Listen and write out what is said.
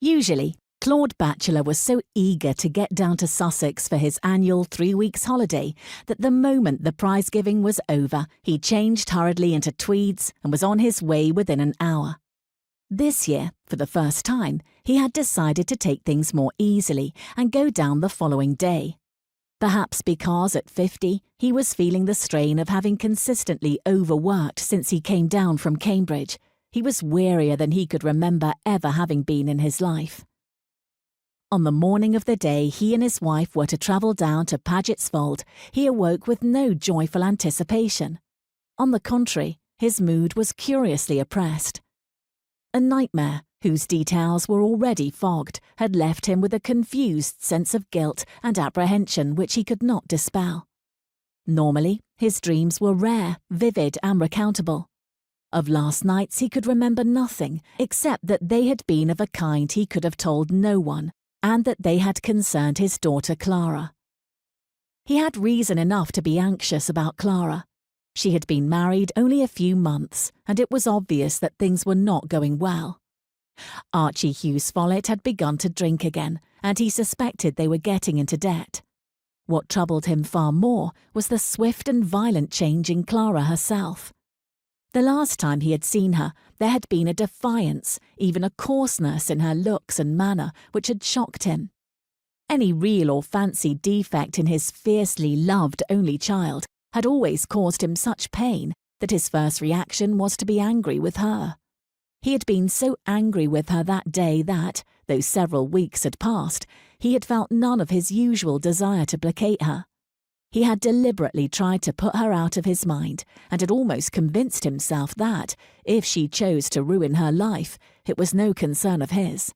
Usually, Claude Batchelor was so eager to get down to Sussex for his annual 3 weeks holiday that the moment the prize-giving was over, he changed hurriedly into tweeds and was on his way within an hour. This year, for the first time, he had decided to take things more easily and go down the following day. Perhaps because at 50, he was feeling the strain of having consistently overworked since he came down from Cambridge. He was wearier than he could remember ever having been in his life. On the morning of the day he and his wife were to travel down to Paget's Fold, he awoke with no joyful anticipation. On the contrary, his mood was curiously oppressed. A nightmare, whose details were already fogged, had left him with a confused sense of guilt and apprehension which he could not dispel. Normally, his dreams were rare, vivid and recountable. Of last nights he could remember nothing, except that they had been of a kind he could have told no one, and that they had concerned his daughter Clara. He had reason enough to be anxious about Clara. She had been married only a few months, and it was obvious that things were not going well. Archie Hughes Follett had begun to drink again, and he suspected they were getting into debt. What troubled him far more was the swift and violent change in Clara herself. The last time he had seen her, there had been a defiance, even a coarseness in her looks and manner which had shocked him. Any real or fancied defect in his fiercely loved only child had always caused him such pain that his first reaction was to be angry with her. He had been so angry with her that day that, though several weeks had passed, he had felt none of his usual desire to placate her. He had deliberately tried to put her out of his mind, and had almost convinced himself that, if she chose to ruin her life, it was no concern of his.